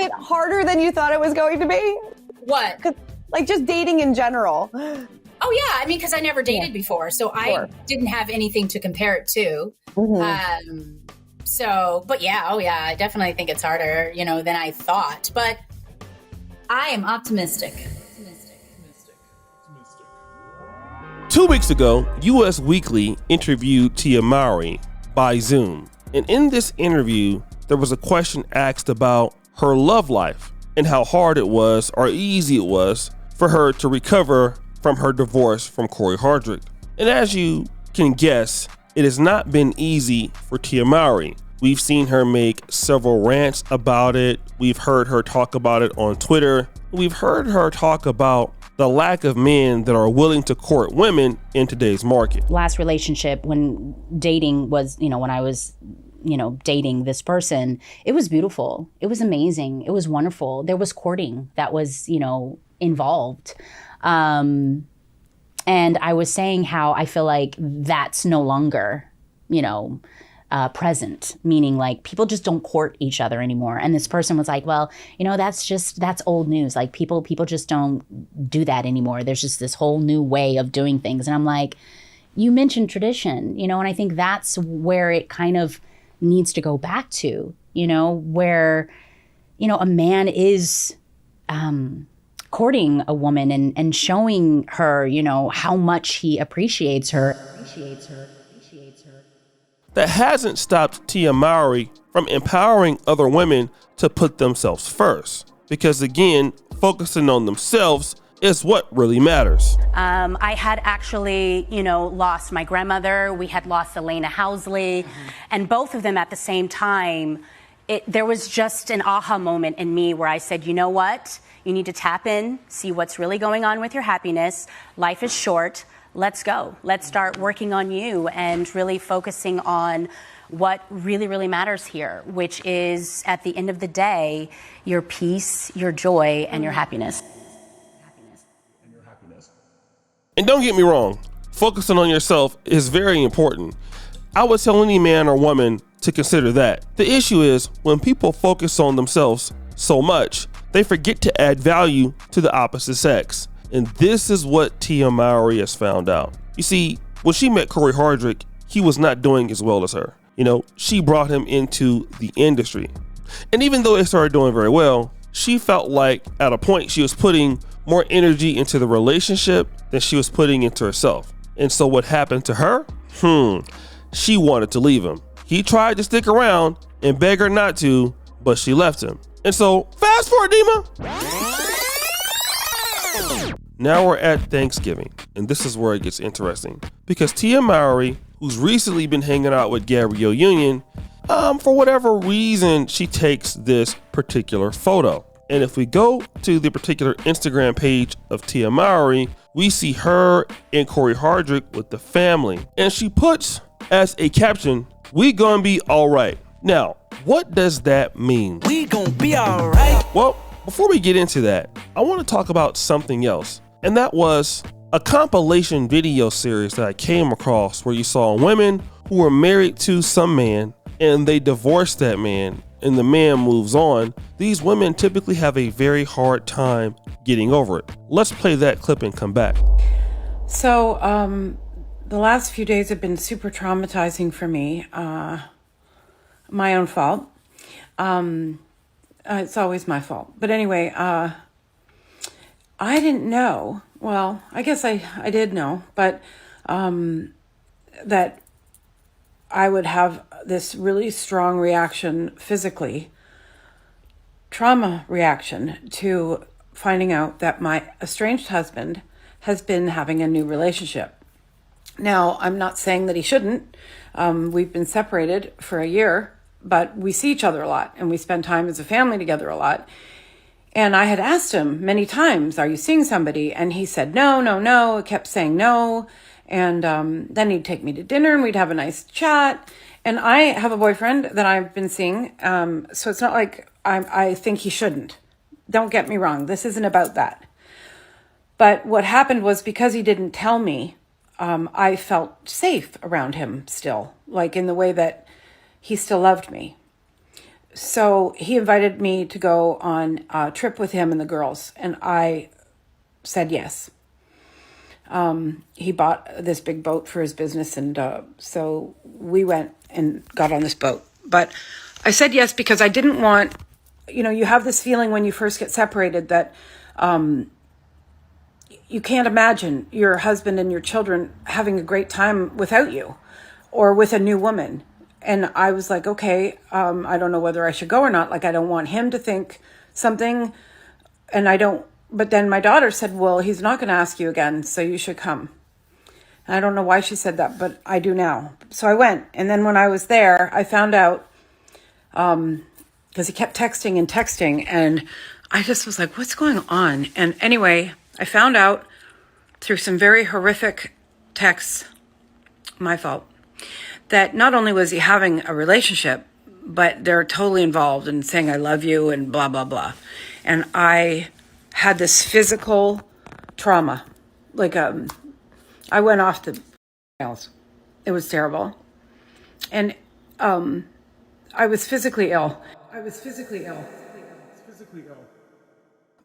it harder than you thought it was going to be? What? Like just dating in general. Oh, yeah. I mean, because I never dated before, so I didn't have anything to compare it to. But yeah, I definitely think it's harder, than I thought. But I am optimistic. 2 weeks ago, US Weekly interviewed Tia Mowry by Zoom. And in this interview, there was a question asked about her love life and how hard it was or easy it was for her to recover from her divorce from Cory Hardrict. And as you can guess, it has not been easy for Tia Mowry. We've seen her make several rants about it. We've heard her talk about it on Twitter. We've heard her talk about the lack of men that are willing to court women in today's market. Last relationship, when dating was, when I was, dating this person, it was beautiful. It was amazing. It was wonderful. There was courting that was, involved. And I was saying how I feel like that's no longer, present, meaning like people just don't court each other anymore. And this person was like, well, that's old news. Like people just don't do that anymore. There's just this whole new way of doing things. And I'm like, you mentioned tradition, and I think that's where it kind of needs to go back to, where, a man is, courting a woman and showing her, how much he appreciates her. That hasn't stopped Tia Mowry from empowering other women to put themselves first. Because again, focusing on themselves is what really matters. I had actually, lost my grandmother. We had lost Elena Housley. And both of them at the same time, there was just an aha moment in me where I said, you know what? You need to tap in, see what's really going on with your happiness. Life is short. Let's go. Let's start working on you and really focusing on what really, really matters here, which is, at the end of the day, your peace, your joy, and your happiness. And don't get me wrong, focusing on yourself is very important. I would tell any man or woman to consider that. The issue is when people focus on themselves so much, they forget to add value to the opposite sex. And this is what Tia Mowry has found out. You see, when she met Cory Hardrict, he was not doing as well as her. She brought him into the industry. And even though they started doing very well, she felt like at a point she was putting more energy into the relationship than she was putting into herself. And so what happened to her? She wanted to leave him. He tried to stick around and beg her not to, but she left him. And so fast forward, Dima. Now we're at Thanksgiving, and this is where it gets interesting. Because Tia Mowry, who's recently been hanging out with Gabrielle Union, for whatever reason, she takes this particular photo. And if we go to the particular Instagram page of Tia Mowry, we see her and Cory Hardrict with the family. And she puts as a caption, "We gonna be all right." Now, what does that mean? We gonna be all right. Well, before we get into that, I want to talk about something else. And that was a compilation video series that I came across where you saw women who were married to some man and they divorced that man and the man moves on. These women typically have a very hard time getting over it. Let's play that clip and come back. So, the last few days have been super traumatizing for me. My own fault. It's always my fault. But anyway, I didn't know. Well, I guess I did know, but that I would have this really strong reaction physically, trauma reaction to finding out that my estranged husband has been having a new relationship. Now, I'm not saying that he shouldn't. We've been separated for a year, but we see each other a lot and we spend time as a family together a lot. And I had asked him many times, are you seeing somebody? And he said, no. He kept saying no. And then he'd take me to dinner and we'd have a nice chat. And I have a boyfriend that I've been seeing. So it's not like I think he shouldn't. Don't get me wrong. This isn't about that. But what happened was because he didn't tell me, I felt safe around him still, like in the way that he still loved me. So he invited me to go on a trip with him and the girls, and I said yes. He bought this big boat for his business, and so we went and got on this boat. But I said yes because I didn't want, you have this feeling when you first get separated that you can't imagine your husband and your children having a great time without you or with a new woman. And I was like, okay, I don't know whether I should go or not. Like, I don't want him to think something, and but then my daughter said, well, he's not going to ask you again, so you should come. And I don't know why she said that, but I do now. So I went. And then when I was there, I found out, because he kept texting, and I just was like, what's going on? And anyway, I found out through some very horrific texts, my fault, that not only was he having a relationship, but they're totally involved in saying, I love you and blah, blah, blah. And I had this physical trauma. Like, I went off the rails. It was terrible. And I was physically ill.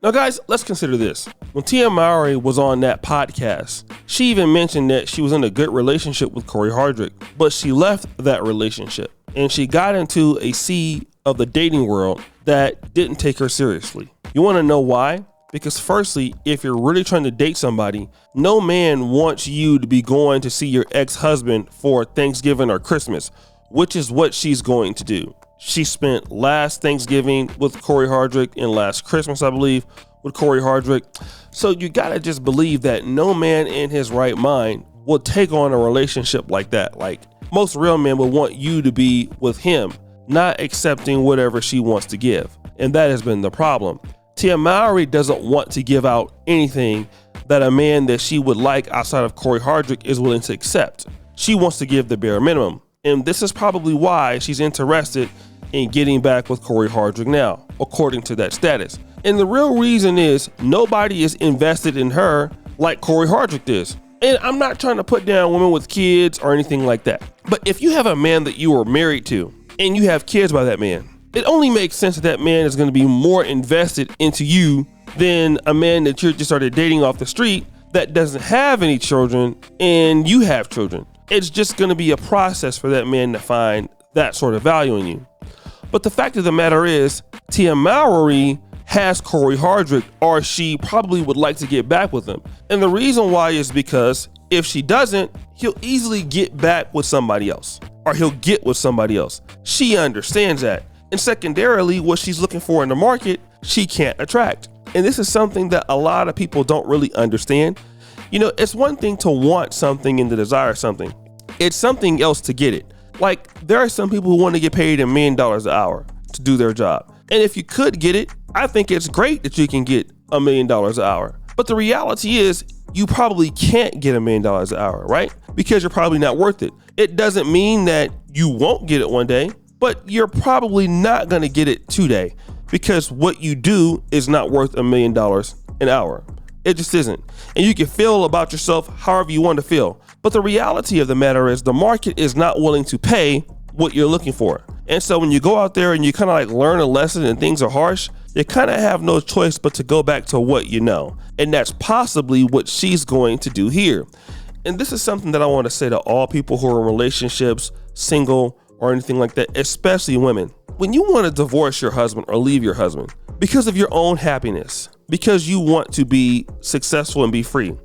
Now, guys, let's consider this. When Tia Mowry was on that podcast, she even mentioned that she was in a good relationship with Cory Hardrict, but she left that relationship and she got into a sea of the dating world that didn't take her seriously. You want to know why? Because firstly, if you're really trying to date somebody, no man wants you to be going to see your ex-husband for Thanksgiving or Christmas, which is what she's going to do. She spent last Thanksgiving with Cory Hardrict and last Christmas, I believe, with Cory Hardrict. So you gotta just believe that no man in his right mind will take on a relationship like that. Like, most real men will want you to be with him, not accepting whatever she wants to give. And that has been the problem. Tia Mowry doesn't want to give out anything that a man that she would like outside of Cory Hardrict is willing to accept. She wants to give the bare minimum. And this is probably why she's interested in getting back with Cory Hardrict now, according to that status. And the real reason is nobody is invested in her like Cory Hardrict is. And I'm not trying to put down women with kids or anything like that. But if you have a man that you are married to and you have kids by that man, it only makes sense that that man is going to be more invested into you than a man that you just started dating off the street that doesn't have any children and you have children. It's just going to be a process for that man to find that sort of value in you. But the fact of the matter is, Tia Mowry has Cory Hardrict, or she probably would like to get back with him. And the reason why is because if she doesn't, he'll easily get back with somebody else, or he'll get with somebody else. She understands that. And secondarily, what she's looking for in the market, she can't attract. And this is something that a lot of people don't really understand. It's one thing to want something and to desire something. It's something else to get it. Like, there are some people who want to get paid $1 million an hour to do their job. And if you could get it, I think it's great that you can get $1 million an hour. But the reality is, you probably can't get $1 million an hour, right? Because you're probably not worth it. It doesn't mean that you won't get it one day, but you're probably not going to get it today because what you do is not worth $1 million an hour. It just isn't. And you can feel about yourself however you want to feel. But the reality of the matter is the market is not willing to pay what you're looking for. And so when you go out there and you kind of like learn a lesson and things are harsh, you kind of have no choice but to go back to what you know. And that's possibly what she's going to do here. And this is something that I want to say to all people who are in relationships, single, or anything like that, especially women. When you want to divorce your husband or leave your husband because of your own happiness, because you want to be successful and be free,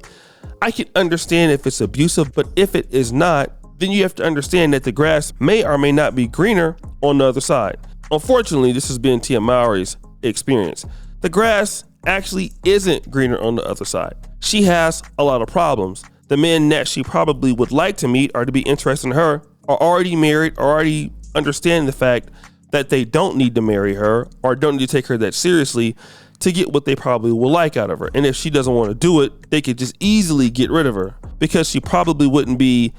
I can understand if it's abusive, but if it is not, then you have to understand that the grass may or may not be greener on the other side. Unfortunately, this has been Tia Mowry's experience. The grass actually isn't greener on the other side. She has a lot of problems. The men that she probably would like to meet or to be interested in her are already married, already understand the fact that they don't need to marry her or don't need to take her that seriously to get what they probably will like out of her. And if she doesn't want to do it, they could just easily get rid of her because she probably wouldn't be,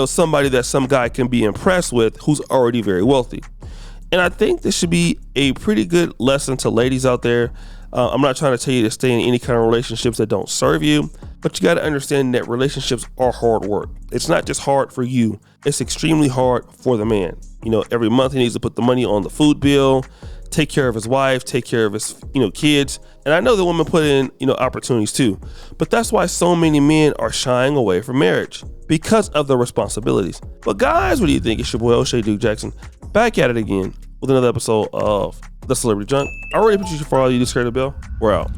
somebody that some guy can be impressed with who's already very wealthy. And I think this should be a pretty good lesson to ladies out there. I'm not trying to tell you to stay in any kind of relationships that don't serve you, but you got to understand that relationships are hard work. It's not just hard for you. It's extremely hard for the man. You know, every month he needs to put the money on the food bill, take care of his wife, take care of his, kids. And I know the women put in, opportunities too. But that's why so many men are shying away from marriage, because of the responsibilities. But guys, what do you think? It's your boy O'Shea Duke Jackson, back at it again with another episode of The Celebrity Junk. I already put you for all you just heard the bell. We're out.